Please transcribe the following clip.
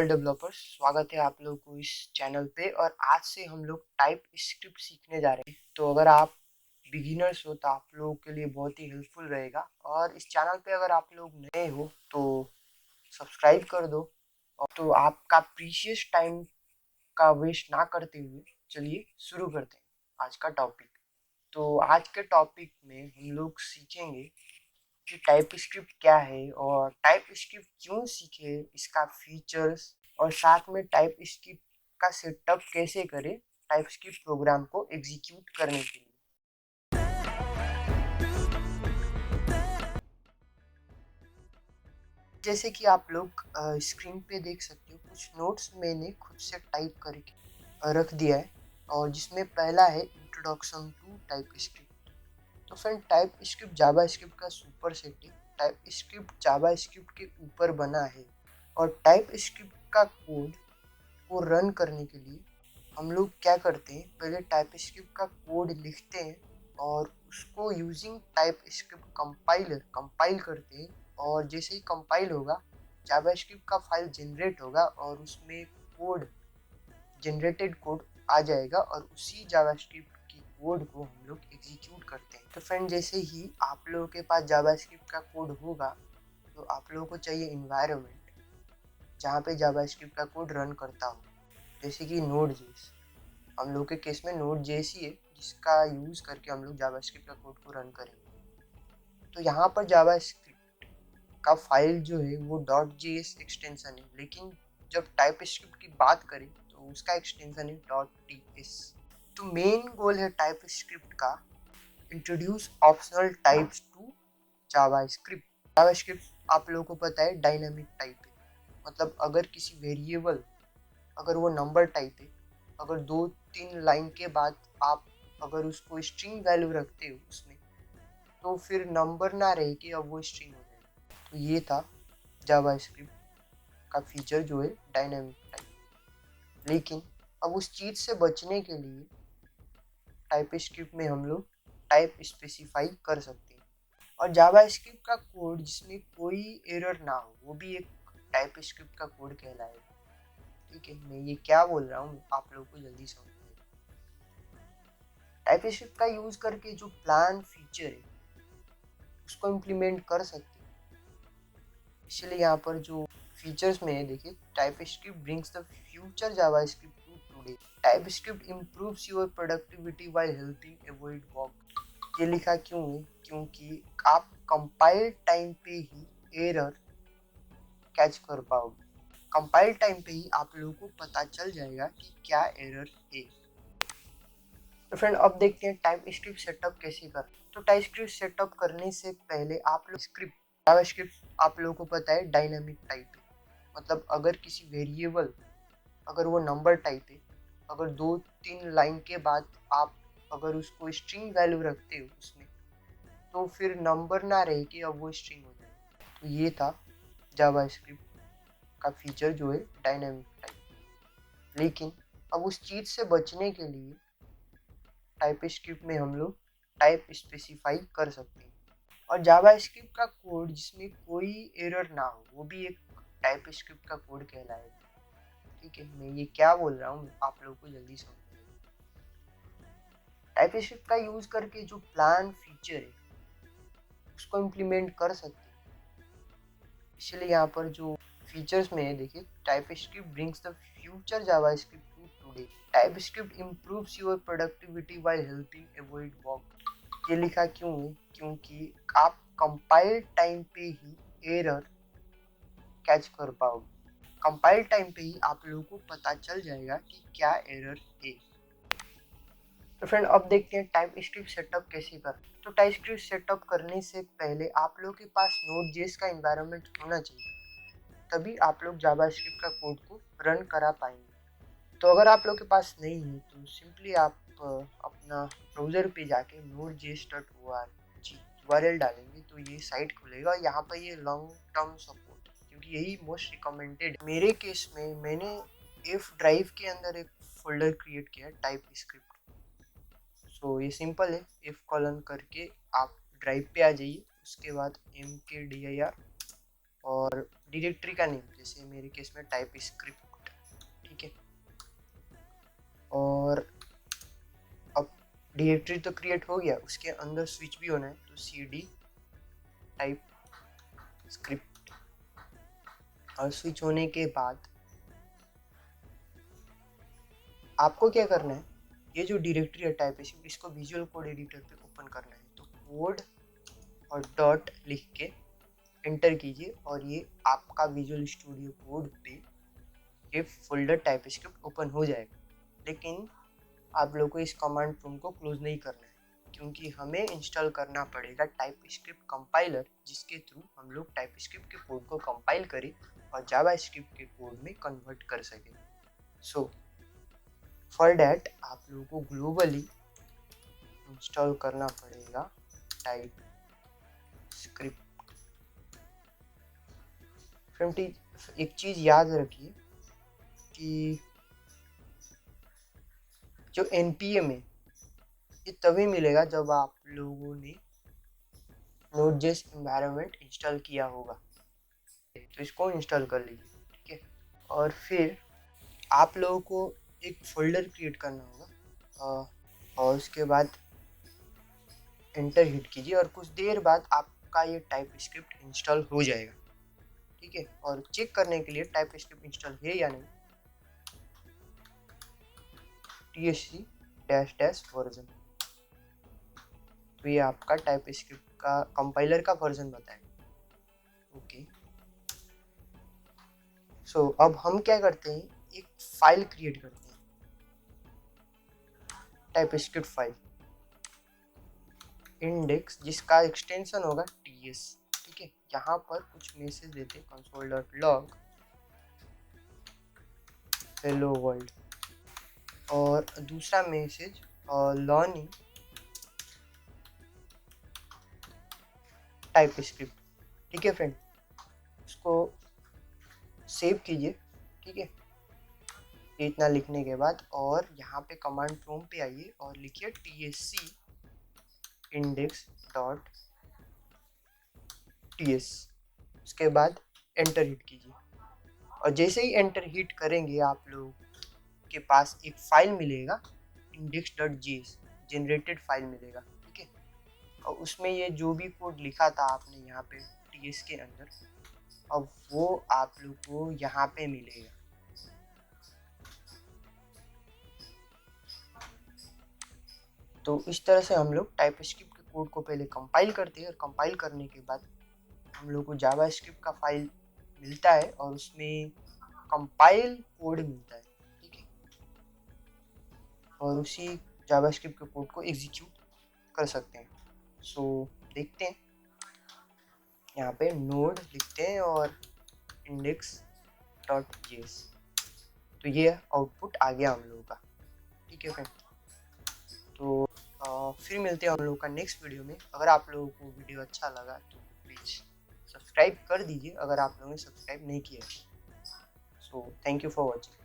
All developers, स्वागत है आप लोगों को इस चैनल पे। और आज से हम लोग टाइप स्क्रिप्ट सीखने जा रहे हैं। तो अगर आप बिगिनर्स हो तो आप लोगों के लिए बहुत ही हेल्पफुल रहेगा। और इस चैनल पे अगर आप लोग नए हो तो सब्सक्राइब कर दो। और तो आपका प्रीशियस टाइम का वेस्ट ना करते हुए चलिए शुरू करते हैं आज का टॉपिक। तो आज के टॉपिक में हम लोग सीखेंगे कि टाइप स्क्रिप्ट क्या है और टाइप स्क्रिप्ट क्यों सीखे, इसका फीचर्स, और साथ में टाइप स्क्रिप्ट का सेटअप कैसे करें टाइप स्क्रिप्ट प्रोग्राम को एग्जीक्यूट करने के लिए। जैसे कि आप लोग स्क्रीन पे देख सकते हो, कुछ नोट्स मैंने खुद से टाइप करके रख दिया है और जिसमें पहला है इंट्रोडक्शन टू टाइप स्क्रिप्ट। तो फ्रेंड, टाइप स्क्रिप्ट जावा स्क्रिप्ट का सुपर सेट है। टाइप स्क्रिप्ट जावा स्क्रिप्ट के ऊपर बना है और टाइप स्क्रिप्ट का कोड को रन करने के लिए हम लोग क्या करते हैं, पहले टाइप स्क्रिप्ट का कोड लिखते हैं और उसको using type script compiler compile करते हैं। और जैसे ही कंपाइल होगा, जावा स्क्रिप्ट का फाइल जनरेट होगा और उसमें कोड, जनरेटेड कोड आ जाएगा और उसी जावास्क्रिप्ट की कोड को हम लोग एग्जीक्यूट करते हैं। तो फ्रेंड, जैसे ही आप लोगों के पास जावास्क्रिप्ट का कोड होगा तो आप लोगों को चाहिए इन्वायरमेंट जहाँ पे जावास्क्रिप्ट का कोड रन करता हो, जैसे कि नोड जेएस। हम लोग के केस में नोड जेएस ही है जिसका यूज करके हम लोग जावास्क्रिप्ट का कोड को रन करेंगे। तो यहाँ पर जावास्क्रिप्ट का फाइल जो है वो .js एक्सटेंशन है, लेकिन जब टाइप स्क्रिप्ट की बात करें तो उसका एक्सटेंशन है .ts। तो मेन गोल है टाइप स्क्रिप्ट का introduce optional types to JavaScript. JavaScript आप लोगों को पता है डायनामिक टाइप है, मतलब अगर किसी वेरिएबल, अगर वो नंबर टाइप है, अगर 2-3 लाइन के बाद आप अगर उसको स्ट्रिंग वैल्यू रखते हो उसमें, तो फिर नंबर ना रहे कि अब वो स्ट्रिंग हो जाएगा। तो ये था जावास्क्रिप्ट का फीचर जो है डायनामिक टाइप। लेकिन अब उस चीज़ से बचने के लिए टाइप स्क्रिप्ट में हम लोग टाइप स्पेसिफाई कर सकते हैं। और जावास्क्रिप्ट का कोड जिसमें कोई एरर ना हो वो भी एक टाइप स्क्रिप्ट का कोड कहलाएगा। ठीक है, मैं ये क्या बोल रहा हूँ आप लोगों को जल्दी समझ में। टाइप स्क्रिप्ट का यूज करके जो प्लान फीचर है उसको इम्प्लीमेंट कर सकते हैं। इसलिए यहाँ पर जो फीचर्स में है, देखिए, TypeScript brings the future JavaScript to today. TypeScript improves your productivity while helping avoid bug. ये लिखा क्यों है? क्योंकि आप कंपाइल टाइम पे ही एरर कैच कर पाओगे। कंपाइल टाइम पे ही आप लोगों को पता चल जाएगा कि क्या एरर है। तो फ्रेंड, अब देखते हैं टाइप स्क्रिप्ट सेटअप कैसे कर। तो टाइप स्क्रिप्ट सेटअप करने से पहले आप लोग स्क्रिप्ट, जावास्क्रिप्ट आप लोगों को पता है डायनामिक टाइप है, मतलब अगर किसी वेरिएबल, अगर वो नंबर टाइप है, अगर 2-3 लाइन के बाद आप अगर उसको स्ट्रिंग वैल्यू रखते हो उसमें, तो फिर नंबर ना रहे कि अब वो स्ट्रिंग हो जाए। तो ये था जावास्क्रिप्ट का फीचर जो है डायनामिक टाइप। लेकिन अब उस चीज़ से बचने के लिए टाइप स्क्रिप्ट में हम लोग टाइप स्पेसिफाई कर सकते हैं। और जावास्क्रिप्ट का कोड जिसमें कोई एरर ना हो वो भी एक टाइप स्क्रिप्ट का कोड कहलाएगा। ठीक है, मैं ये क्या बोल रहा हूँ आप लोगों को जल्दी समझ में। टाइप स्क्रिप्ट का यूज करके जो प्लान फीचर है उसको इम्प्लीमेंट कर सकते हैं। इसलिए यहाँ पर जो फीचर्स में है, देखिए, TypeScript brings the future JavaScript to today. TypeScript improves your productivity while helping avoid bug. ये लिखा क्यों है? क्योंकि आप कंपाइल टाइम पे ही एरर कैच कर पाओगे। कंपाइल टाइम पे ही आप लोगों को पता चल जाएगा कि क्या एरर है। तो फ्रेंड, अब देखते हैं टाइप स्क्रिप्ट सेटअप कैसे कर। तो टाइप स्क्रिप्ट सेटअप करने से पहले आप लोगों के पास नोड जेएस का एनवायरनमेंट होना चाहिए, तभी आप लोग जावास्क्रिप्ट का कोड को रन करा पाएंगे। तो अगर आप लोग के पास नहीं है तो सिंपली आप अपना ब्राउज़र पे जाके node.js.org URL डालेंगे तो ये साइट खुलेगा। यहाँ पर ये लॉन्ग टर्म सपोर्ट, क्योंकि यही मोस्ट रिकमेंडेड। मेरे केस में मैंने एफ ड्राइव के अंदर एक फोल्डर क्रिएट किया टाइप स्क्रिप्ट। सो ये सिंपल है, एफ कॉलन करके आप ड्राइव पे आ जाइए, उसके बाद mkdir और डायरेक्टरी का नेम, जैसे मेरे केस में टाइप स्क्रिप्ट, ठीक है। और अब डायरेक्टरी तो क्रिएट हो गया, उसके अंदर स्विच भी होना है, तो cd टाइप स्क्रिप्ट। और स्विच होने के बाद आपको क्या करना है, ये जो डायरेक्टरी है टाइप स्क्रिप्ट, इसको विजुअल कोड एडिटर पे ओपन करना है। तो कोड और डॉट लिख के एंटर कीजिए और ये आपका विजुअल स्टूडियो कोड पे ये फोल्डर टाइप स्क्रिप्ट ओपन हो जाएगा। लेकिन आप लोगों को इस कमांड प्रॉम्प्ट को क्लोज नहीं करना है, क्योंकि हमें इंस्टॉल करना पड़ेगा टाइप स्क्रिप्ट कंपाइलर, जिसके थ्रू हम लोग टाइप स्क्रिप्ट के कोड को कंपाइल करें और जावा स्क्रिप्ट के कोड में कन्वर्ट कर सकें। सो फॉर डैट आप लोगों को ग्लोबली इंस्टॉल करना पड़ेगा टाइप स्क्रिप्ट। फ्रेंड एक चीज़ याद रखिए कि जो npm है ये तभी मिलेगा जब आप लोगों ने Node.js एनवायरनमेंट इंस्टॉल किया होगा। तो इसको इंस्टॉल कर लीजिए, ठीक है। और फिर आप लोगों को एक फोल्डर क्रिएट करना होगा और उसके बाद एंटर हिट कीजिए और कुछ देर बाद आपका ये टाइप स्क्रिप्ट इंस्टॉल हो जाएगा, ठीक है। और चेक करने के लिए टाइप स्क्रिप्ट इंस्टॉल है या नहीं, tsc वर्जन, तो ये आपका टाइप स्क्रिप्ट का कंपाइलर का वर्जन बताएगा। ओके, सो अब हम क्या करते हैं, एक फाइल क्रिएट करते हैं, टाइप स्क्रिप्ट फाइल इंडेक्स, जिसका एक्सटेंशन होगा ts, ठीक है। यहाँ पर कुछ मैसेज देते हैं, console.log हेलो वर्ल्ड, और दूसरा मैसेज लर्निंग टाइप स्क्रिप्ट, ठीक है फ्रेंड। उसको सेव कीजिए, ठीक है। इतना लिखने के बाद और यहाँ पे कमांड प्रॉम्प्ट पे आइए और लिखिए tsc index डॉट ts, उसके बाद एंटर हिट कीजिए। और जैसे ही एंटर हिट करेंगे आप लोग के पास एक फाइल मिलेगा index.js, जनरेटेड फाइल मिलेगा, ठीक है। और उसमें ये जो भी कोड लिखा था आपने यहाँ पे ts के अंदर, अब वो आप लोग को यहाँ पे मिलेगा। तो इस तरह से हम लोग टाइप स्क्रिप्ट के कोड को पहले कंपाइल करते हैं और कंपाइल करने के बाद हम लोग को जावा स्क्रिप्ट का फाइल मिलता है और उसमें कंपाइल कोड मिलता है, ठीक है। और उसी जावा स्क्रिप्ट के कोड को एग्जीक्यूट कर सकते हैं। सो देखते हैं, यहाँ पे नोड लिखते हैं और index.js, तो ये आउटपुट आ गया हम लोगों का, ठीक है फ्रेंड। तो फिर मिलते हैं हम लोगों का नेक्स्ट वीडियो में। अगर आप लोगों को वीडियो अच्छा लगा तो प्लीज़ सब्सक्राइब कर दीजिए, अगर आप लोगों ने सब्सक्राइब नहीं किया है। So thank you for watching.